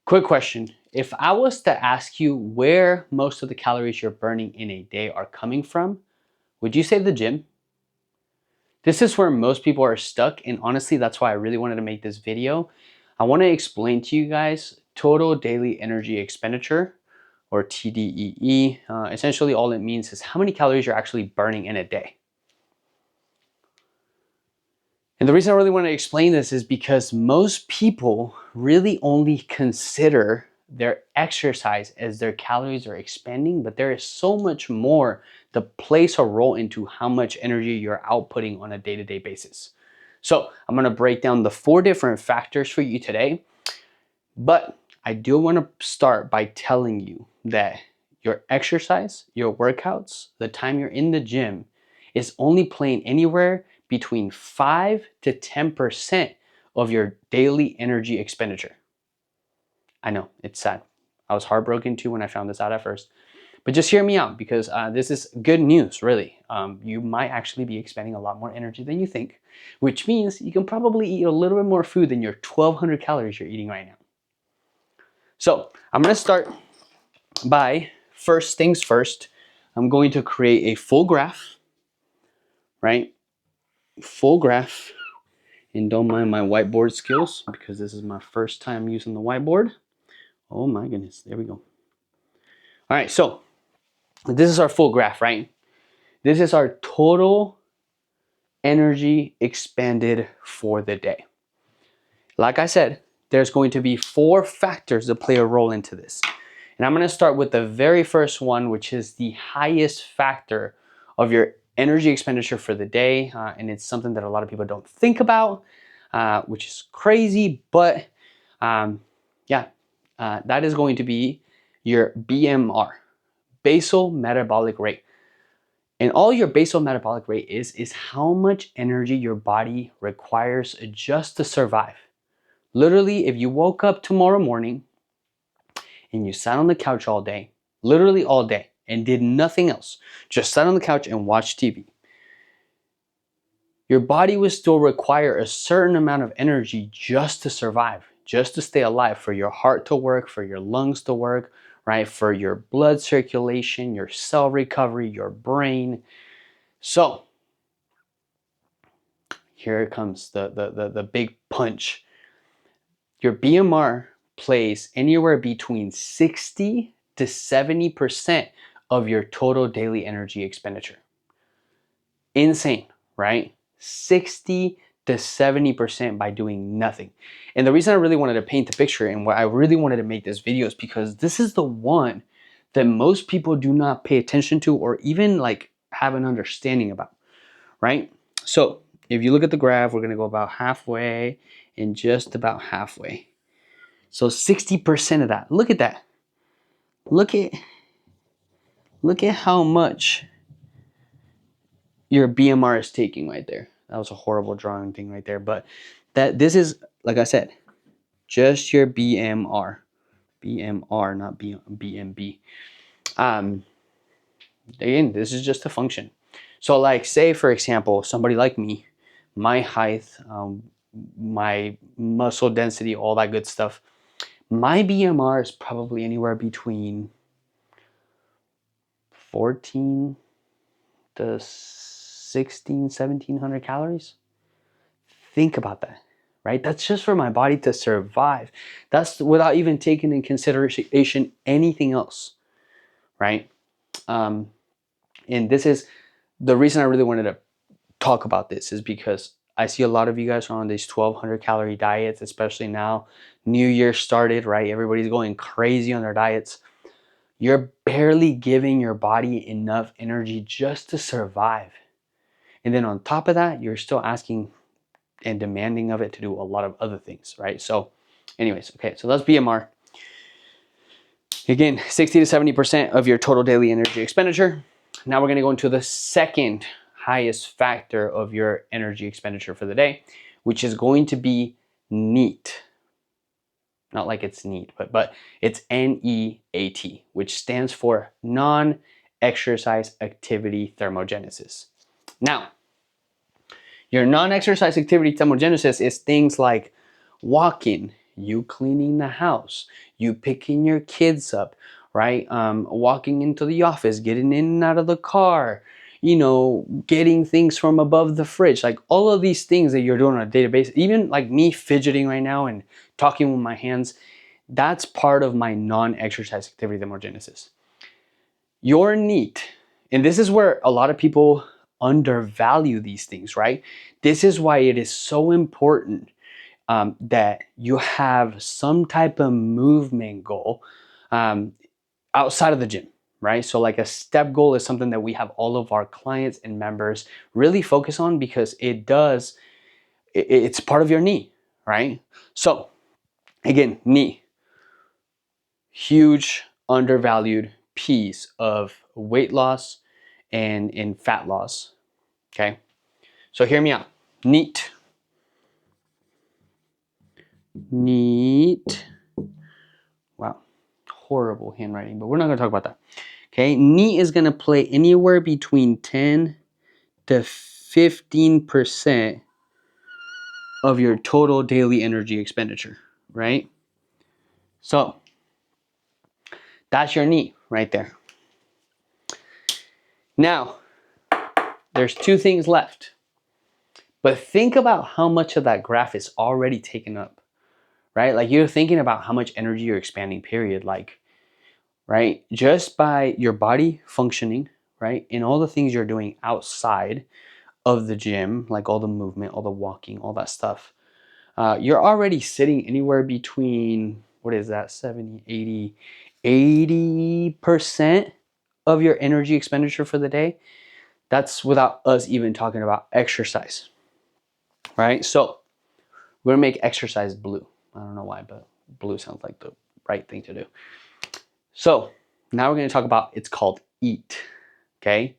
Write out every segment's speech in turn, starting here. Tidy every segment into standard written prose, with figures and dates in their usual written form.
Quick question. If I was to ask you where most of the calories you're burning in a day are coming from, would you say the gym? This is where most people are stuck, and honestly, that's why I really wanted to make this video. I want to explain to you guys Total Daily Energy Expenditure, or TDEE. Essentially, all it means is how many calories you're actually burning in a day. And the reason I really want to explain this is because most people really only consider their exercise as their calories are expending, but there is so much more that plays a role into how much energy you're outputting on a day-to-day basis. So I'm going to break down the 4 different factors for you today, but I do want to start by telling you that your exercise, your workouts, the time you're in the gym is only playing anywhere between 5 to 10% of your daily energy expenditure. I know, it's sad. I was heartbroken too when I found this out at first. But just hear me out, because this is good news, really. You might actually be expending a lot more energy than you think, which means you can probably eat a little bit more food than your 1,200 calories you're eating right now. So I'm going to start by, first things first, I'm going to create a full graph, right? Full graph. And don't mind my whiteboard skills, because this is my first time using the whiteboard. Oh my goodness, there we go. All right, so this is our full graph, right? This is our total energy expended for the day. Like I said, there's going to be 4 factors that play a role into this. And I'm going to start with the very first one, which is the highest factor of your energy expenditure for the day. And it's something that a lot of people don't think about, which is crazy. But that is going to be your BMR, Basal Metabolic Rate. And all your basal metabolic rate is how much energy your body requires just to survive. Literally, if you woke up tomorrow morning and you sat on the couch all day, literally all day, and did nothing else, just sat on the couch and watched TV, your body would still require a certain amount of energy just to survive, just to stay alive, for your heart to work, for your lungs to work, right? For your blood circulation, your cell recovery, your brain. So here comes the big punch. Your BMR plays anywhere between 60 to 70% of your total daily energy expenditure. Insane, right? 60 to 70% by doing nothing. And the reason I really wanted to paint the picture and why I really wanted to make this video is because this is the one that most people do not pay attention to or even like have an understanding about, right? So if you look at the graph, we're gonna go about halfway and just about halfway. So 60% of that, look at that. Look at how much your BMR is taking right there. That was a horrible drawing thing right there, but this is, like I said, just your BMR. BMR, not BMB. Again, this is just a function. So like, say for example, somebody like me, my height, my muscle density, all that good stuff, my BMR is probably anywhere between 14 to 16, 1700 calories. Think about that, right? That's just for my body to survive. That's without even taking in consideration anything else, right? And this is the reason I really wanted to talk about this, is because I see a lot of you guys are on these 1200 calorie diets, especially now. New Year started, right? Everybody's going crazy on their diets. You're barely giving your body enough energy just to survive. And then on top of that, you're still asking and demanding of it to do a lot of other things, right? So anyways, okay, so that's BMR. Again, 60 to 70% of your total daily energy expenditure. Now we're gonna go into the second highest factor of your energy expenditure for the day, which is going to be NEAT. Not like it's neat, but it's NEAT, which stands for non-exercise activity thermogenesis. Now, your non-exercise activity thermogenesis is things like walking, you cleaning the house, you picking your kids up, right? Walking into the office, getting in and out of the car, you know, getting things from above the fridge, like all of these things that you're doing on a daily basis, even like me fidgeting right now and talking with my hands, that's part of my non-exercise activity thermogenesis. Your NEAT, and this is where a lot of people undervalue these things, right? This is why it is so important that you have some type of movement goal outside of the gym, right? So like a step goal is something that we have all of our clients and members really focus on because it's part of your knee, right? So again, knee, huge undervalued piece of weight loss and in fat loss, okay? So hear me out. NEAT. NEAT. Wow, horrible handwriting, but we're not gonna talk about that. Okay, NEAT is gonna play anywhere between 10 to 15% of your total daily energy expenditure, right? So that's your NEAT right there. Now, there's two things left, but think about how much of that graph is already taken up, right? Like you're thinking about how much energy you're expanding, period. Like, right? Just by your body functioning, right? And all the things you're doing outside of the gym, like all the movement, all the walking, all that stuff, you're already sitting anywhere between, what is that, 70, 80% of your energy expenditure for the day. That's without us even talking about exercise, right? So we're gonna make exercise blue. I don't know why, but blue sounds like the right thing to do. So now we're gonna talk about, it's called EAT, okay?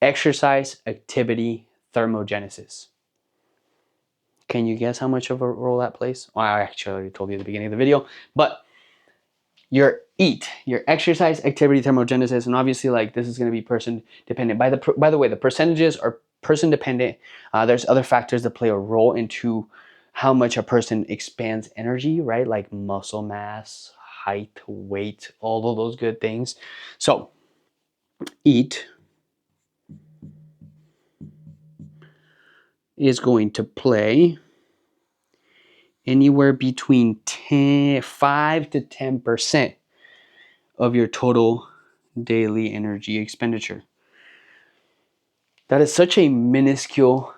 Exercise Activity Thermogenesis. Can you guess how much of a role that plays? Well, I actually already told you at the beginning of the video, but your EAT, your exercise activity thermogenesis, and obviously like this is going to be person dependent. By the way, the percentages are person dependent. There's other factors that play a role into how much a person expands energy, right? Like muscle mass, height, weight, all of those good things. So EAT is going to play anywhere between 5 to 10% of your total daily energy expenditure. That is such a minuscule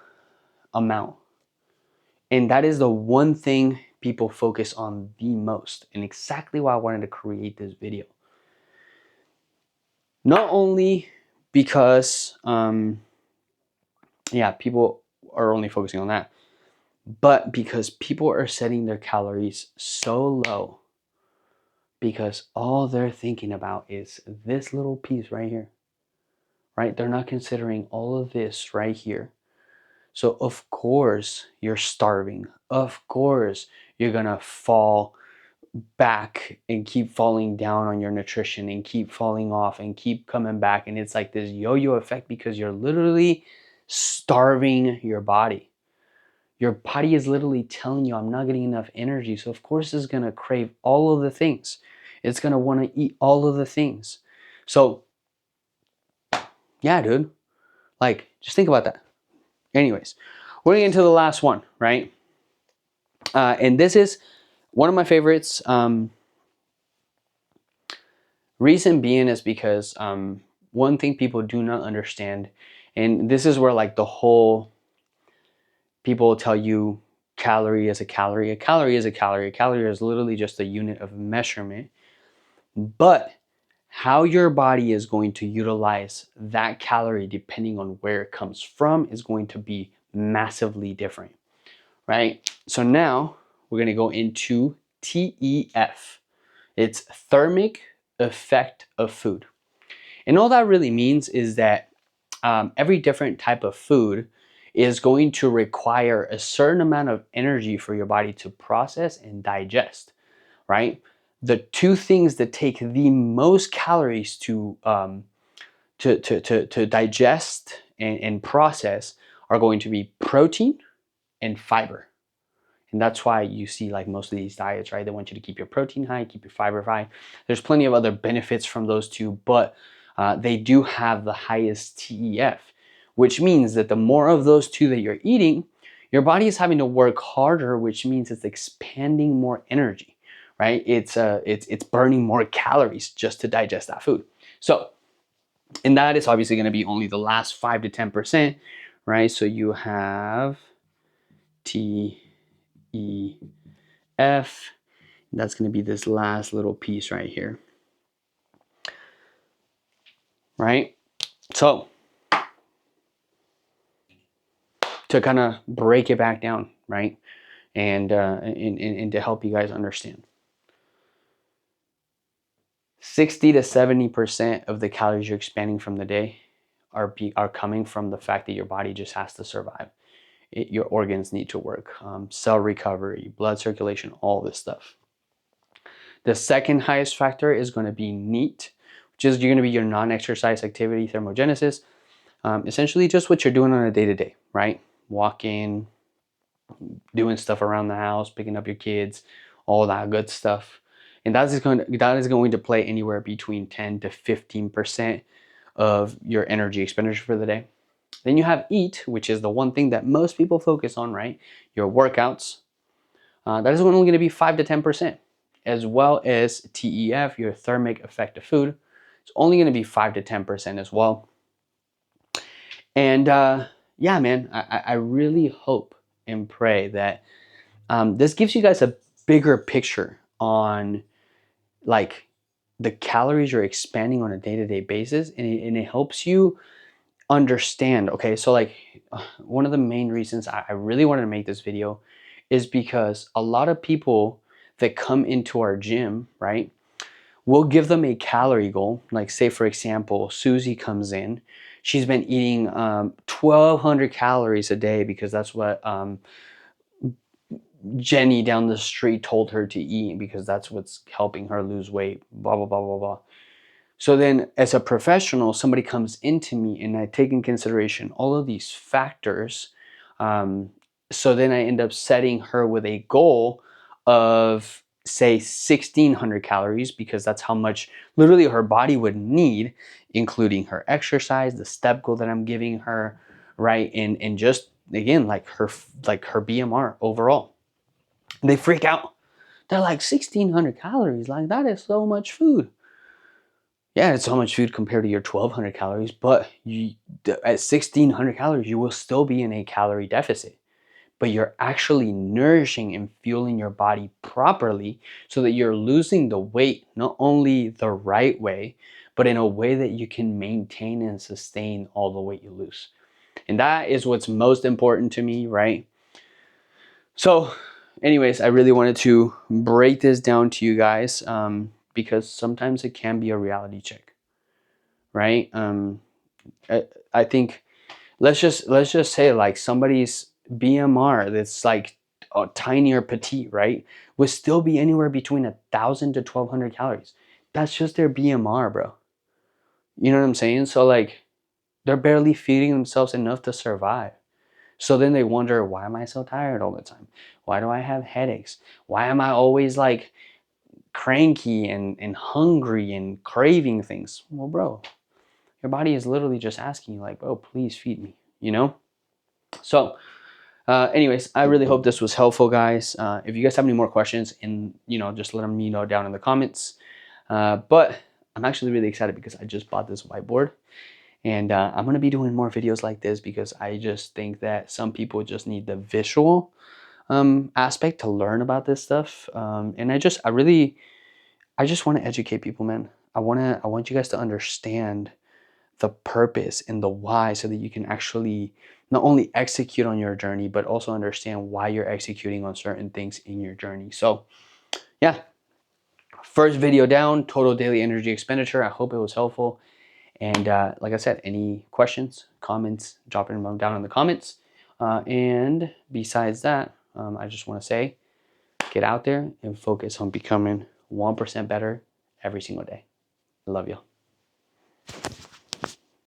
amount. And that is the one thing people focus on the most, and exactly why I wanted to create this video. Not only because, people are only focusing on that, but because people are setting their calories so low because all they're thinking about is this little piece right here, right? They're not considering all of this right here. So of course you're starving. Of course you're gonna fall back and keep falling down on your nutrition and keep falling off and keep coming back. And it's like this yo-yo effect because you're literally starving your body. Your body is literally telling you, I'm not getting enough energy. So of course it's gonna crave all of the things. It's gonna wanna eat all of the things. So yeah, dude, like just think about that. Anyways, we're getting into the last one, right? And this is one of my favorites. Reason being is because one thing people do not understand, and this is where like the whole people tell you calorie is a calorie. A calorie is a calorie. A calorie is literally just a unit of measurement. But how your body is going to utilize that calorie depending on where it comes from is going to be massively different, right? So now we're going to go into TEF. It's Thermic Effect of Food. And all that really means is that every different type of food is going to require a certain amount of energy for your body to process and digest, right? The two things that take the most calories to digest and process are going to be protein and fiber. And that's why you see like most of these diets, right? They want you to keep your protein high, keep your fiber high. There's plenty of other benefits from those two, but they do have the highest TEF, which means that the more of those two that you're eating, your body is having to work harder, which means it's expanding more energy, right? It's burning more calories just to digest that food. So, and that is obviously going to be only the last 5 to 10%, right? So you have TEF. That's going to be this last little piece right here, right? So to kind of break it back down, right? And to help you guys understand. 60 to 70% of the calories you're expending from the day are coming from the fact that your body just has to survive. Your organs need to work, cell recovery, blood circulation, all this stuff. The second highest factor is going to be NEAT, which is going to be your non-exercise activity thermogenesis. Essentially just what you're doing on a day-to-day, right? Walking, doing stuff around the house, picking up your kids, all that good stuff. And that is going to play anywhere between 10 to 15% of your energy expenditure for the day. Then you have EAT, which is the one thing that most people focus on, right? Your workouts. That is only going to be 5 to 10%, as well as TEF, your Thermic Effect of Food. It's only going to be 5 to 10% as well. And yeah, man, I really hope and pray that this gives you guys a bigger picture on like the calories you're expanding on a day-to-day basis, and it helps you understand. Okay, so like one of the main reasons I really wanted to make this video is because a lot of people that come into our gym, right, we'll give them a calorie goal. Like say for example, Susie comes in, she's been eating 1,200 calories a day because that's what Jenny down the street told her to eat because that's what's helping her lose weight, blah, blah, blah, blah, blah. So then as a professional, somebody comes into me and I take in consideration all of these factors. So then I end up setting her with a goal of say 1,600 calories because that's how much literally her body would need, including her exercise, the step goal that I'm giving her, right? And just again, like her BMR overall. They freak out. They're like 1,600 calories, like that is so much food. Yeah, it's so much food compared to your 1,200 calories, but at 1,600 calories, you will still be in a calorie deficit. But you're actually nourishing and fueling your body properly so that you're losing the weight, not only the right way, but in a way that you can maintain and sustain all the weight you lose. And that is what's most important to me, right? So anyways, I really wanted to break this down to you guys because sometimes it can be a reality check, right? I think let's just say like somebody's BMR that's like tiny or petite, right, would still be anywhere between 1,000 to 1,200 calories. That's just their BMR, bro. You know what I'm saying? So like they're barely feeding themselves enough to survive. So then they wonder, why am I so tired all the time? Why do I have headaches? Why am I always like cranky and hungry and craving things? Well, bro, your body is literally just asking you like, bro, please feed me, you know? So anyways, I really hope this was helpful, guys. If you guys have any more questions, and just let me know down in the comments. But I'm actually really excited because I just bought this whiteboard. And I'm going to be doing more videos like this because I just think that some people just need the visual aspect to learn about this stuff. And I just want to educate people, man. I want you guys to understand the purpose and the why so that you can actually not only execute on your journey, but also understand why you're executing on certain things in your journey. So yeah, first video down, total daily energy expenditure. I hope it was helpful. And like I said, any questions, comments, drop them down in the comments. And besides that, I just want to say, get out there and focus on becoming 1% better every single day. I love you.